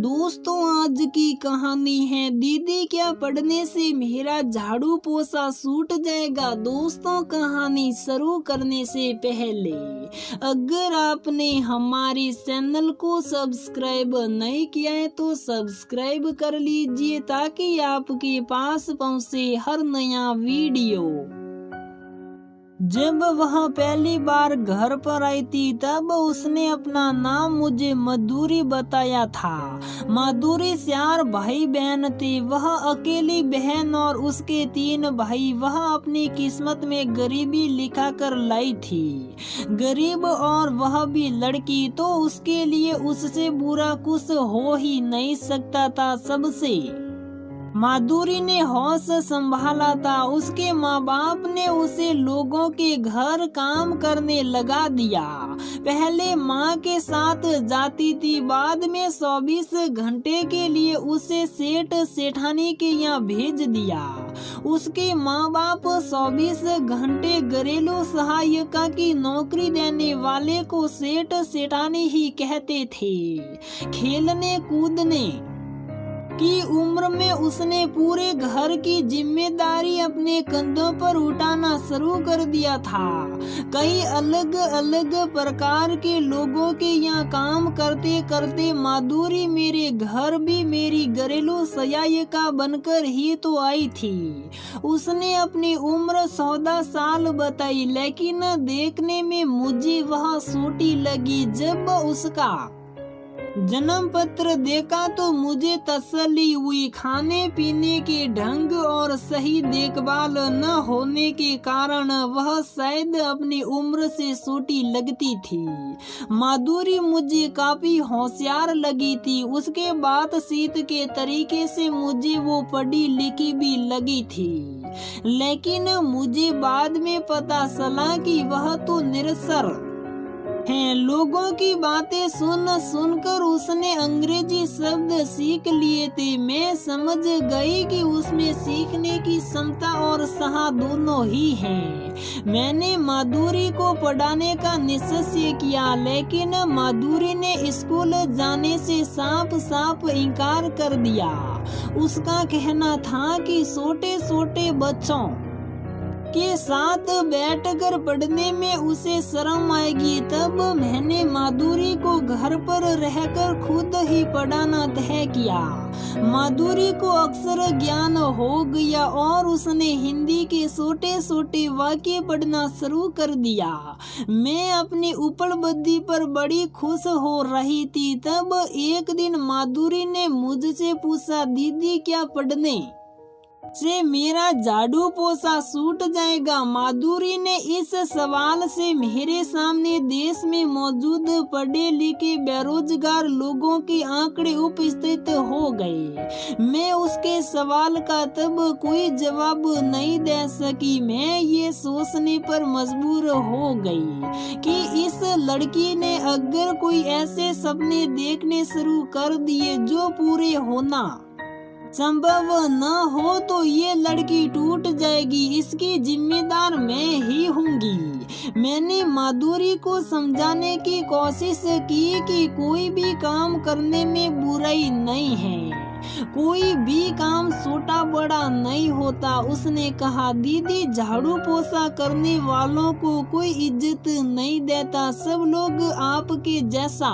दोस्तों, आज की कहानी है दीदी क्या पढ़ने से मेरा झाड़ू पोछा छूट जाएगा। दोस्तों, कहानी शुरू करने से पहले अगर आपने हमारे चैनल को सब्सक्राइब नहीं किया है तो सब्सक्राइब कर लीजिए ताकि आपके पास पहुंचे हर नया वीडियो। जब वह पहली बार घर पर आई थी तब उसने अपना नाम मुझे माधुरी बताया था। माधुरी 4 भाई बहन थे। वह अकेली बहन और उसके 3 भाई। वह अपनी किस्मत में गरीबी लिखा कर लाई थी। गरीब और वह भी लड़की, तो उसके लिए उससे बुरा कुछ हो ही नहीं सकता था। सबसे माधुरी ने होश संभाला था। उसके माँ बाप ने उसे लोगों के घर काम करने लगा दिया। पहले माँ के साथ जाती थी, बाद में 24 घंटे के लिए उसे सेठ सेठानी के यहाँ भेज दिया। उसके माँ बाप 24 घंटे घरेलू सहायिका की नौकरी देने वाले को सेठ सेठानी ही कहते थे। खेलने कूदने की उम्र में उसने पूरे घर की जिम्मेदारी अपने कंधों पर उठाना शुरू कर दिया था। कई अलग अलग प्रकार के लोगों के यहाँ काम करते करते माधुरी मेरे घर भी मेरी घरेलू सहायिका बनकर ही तो आई थी। उसने अपनी उम्र 14 साल बताई, लेकिन देखने में मुझे वह छोटी लगी। जब उसका जन्म पत्र देखा तो मुझे तसल्ली हुई। खाने पीने के ढंग और सही देखभाल न होने के कारण वह शायद अपनी उम्र से छोटी लगती थी। माधुरी मुझे काफी होशियार लगी थी। उसके बातचीत के तरीके से मुझे वो पढ़ी लिखी भी लगी थी, लेकिन मुझे बाद में पता चला कि वह तो निरक्षर हैं। लोगों की बातें सुनकर उसने अंग्रेजी शब्द सीख लिए थे। मैं समझ गई कि उसमें सीखने की क्षमता और उत्साह दोनों ही हैं। मैंने माधुरी को पढ़ाने का निश्चय किया, लेकिन माधुरी ने स्कूल जाने से साफ साफ इनकार कर दिया। उसका कहना था कि छोटे छोटे बच्चों के साथ बैठकर पढ़ने में उसे शर्म आएगी। तब मैंने माधुरी को घर पर रहकर खुद ही पढ़ाना तय किया। माधुरी को अक्षर ज्ञान हो गया और उसने हिंदी के छोटे छोटे वाक्य पढ़ना शुरू कर दिया। मैं अपनी उपलब्धि पर बड़ी खुश हो रही थी। तब एक दिन माधुरी ने मुझसे पूछा, दीदी क्या पढ़ने से मेरा झाड़ू पोछा छूट जाएगा। माधुरी ने इस सवाल से मेरे सामने देश में मौजूद पढ़े लिखे बेरोजगार लोगों के आंकड़े उपस्थित हो गए। मैं उसके सवाल का तब कोई जवाब नहीं दे सकी। मैं ये सोचने पर मजबूर हो गई कि इस लड़की ने अगर कोई ऐसे सपने देखने शुरू कर दिए जो पूरे होना संभव न हो तो ये लड़की टूट जाएगी। इसकी जिम्मेदार मैं ही होंगी। मैंने माधुरी को समझाने की कोशिश की कि कोई भी काम करने में बुराई नहीं है। कोई भी काम छोटा बड़ा नहीं होता। उसने कहा, दीदी झाड़ू पोछा करने वालों को कोई इज्जत नहीं देता। सब लोग आपके जैसा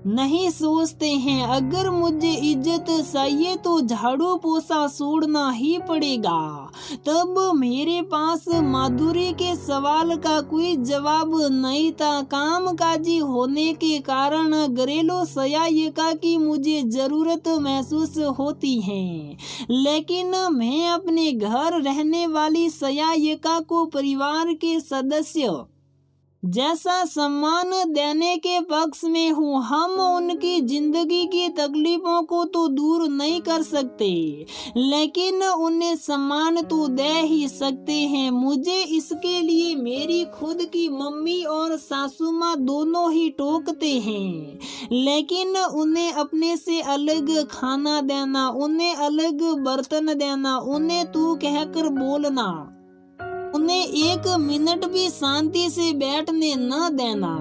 नहीं सोचते हैं। अगर मुझे इज्जत चाहिए तो झाड़ू पोछा छोड़ना ही पड़ेगा। तब मेरे पास माधुरी के सवाल का कोई जवाब नहीं था। कामकाजी होने के कारण घरेलू सहायिका की मुझे जरूरत महसूस होती है, लेकिन मैं अपने घर रहने वाली सहायिका को परिवार के सदस्य जैसा सम्मान देने के पक्ष में हूँ। हम उनकी जिंदगी की तकलीफों को तो दूर नहीं कर सकते, लेकिन उन्हें सम्मान तो दे ही सकते हैं। मुझे इसके लिए मेरी खुद की मम्मी और सासू माँ दोनों ही टोकते हैं, लेकिन उन्हें अपने से अलग खाना देना, उन्हें अलग बर्तन देना, उन्हें तू कहकर बोलना उन्हें एक मिनट भी शांति से बैठने न देना,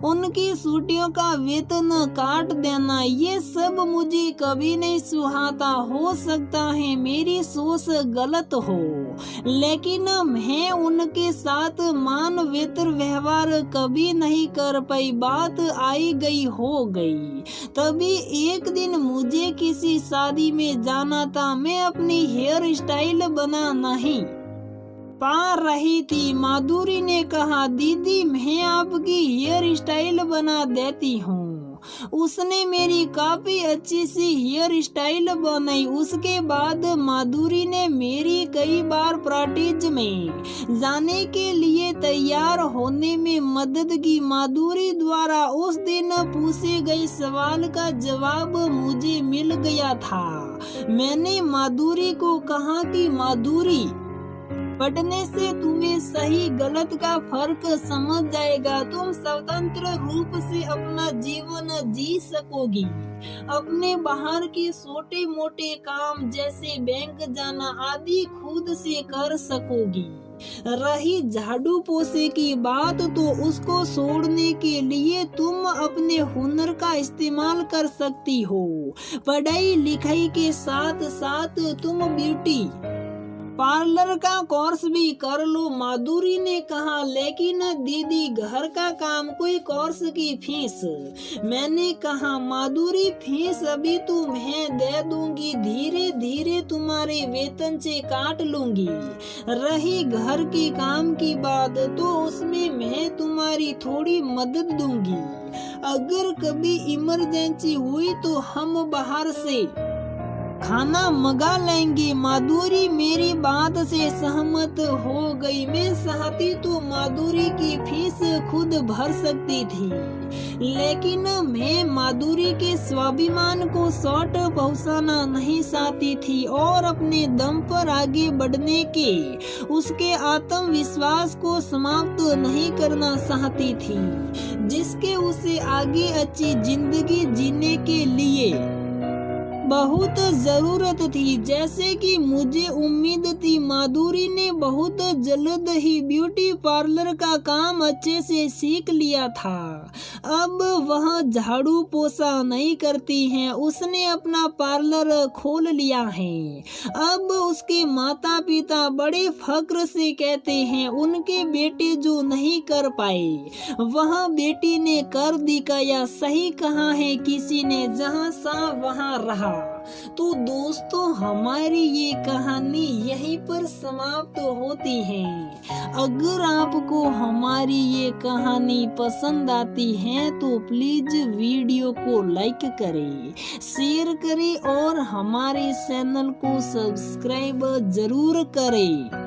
उनकी छुट्टियों का वेतन काट देना, ये सब मुझे कभी नहीं सुहाता। हो सकता है मेरी सोच गलत हो, लेकिन मैं उनके साथ मानवेतर व्यवहार कभी नहीं कर पाई। बात आई गई हो गई। तभी एक दिन मुझे किसी शादी में जाना था। मैं अपनी हेयर स्टाइल बना नहीं पा रही थी। माधुरी ने कहा, दीदी मैं आपकी हेयर स्टाइल बना देती हूँ। उसने मेरी काफी अच्छी सी हेयर स्टाइल बनाई। उसके बाद माधुरी ने मेरी कई बार पार्टीज में जाने के लिए तैयार होने में मदद की। माधुरी द्वारा उस दिन पूछे गए सवाल का जवाब मुझे मिल गया था। मैंने माधुरी को कहा कि माधुरी, पढ़ने से तुम्हें सही गलत का फर्क समझ जाएगा। तुम स्वतंत्र रूप से अपना जीवन जी सकोगी। अपने बाहर के छोटे मोटे काम जैसे बैंक जाना आदि खुद से कर सकोगी। रही झाड़ू पोछे की बात, तो उसको छोड़ने के लिए तुम अपने हुनर का इस्तेमाल कर सकती हो। पढ़ाई लिखाई के साथ साथ तुम ब्यूटी पार्लर का कोर्स भी कर लो। माधुरी ने कहा, लेकिन दीदी घर का काम कोई कोर्स की फीस। मैंने कहा, माधुरी फीस अभी तो मैं दे दूंगी, धीरे धीरे तुम्हारे वेतन से काट लूंगी। रही घर के काम की बात, तो उसमें मैं तुम्हारी थोड़ी मदद दूंगी। अगर कभी इमरजेंसी हुई तो हम बाहर से खाना मंगा लेंगे। माधुरी मेरी बात से सहमत हो गई। मैं चाहती तो माधुरी की फीस खुद भर सकती थी, लेकिन मैं माधुरी के स्वाभिमान को चोट पहुंचाना नहीं चाहती थी और अपने दम पर आगे बढ़ने के उसके आत्मविश्वास को समाप्त नहीं करना चाहती थी, जिसके उसे आगे अच्छी जिंदगी जीने के लिए बहुत जरूरत थी। जैसे कि मुझे उम्मीद थी, माधुरी ने बहुत जल्द ही ब्यूटी पार्लर का काम अच्छे से सीख लिया था। अब वह झाड़ू पोछा नहीं करती हैं, उसने अपना पार्लर खोल लिया है। अब उसके माता पिता बड़े फक्र से कहते हैं, उनके बेटे जो नहीं कर पाए वह बेटी ने कर दिखाया। सही कहा है किसी ने, जहाँ सा वहाँ रहा। तो दोस्तों, हमारी ये कहानी यहीं पर समाप्त होती है। अगर आपको हमारी ये कहानी पसंद आती है तो प्लीज वीडियो को लाइक करें, शेयर करें और हमारे चैनल को सब्सक्राइब जरूर करें।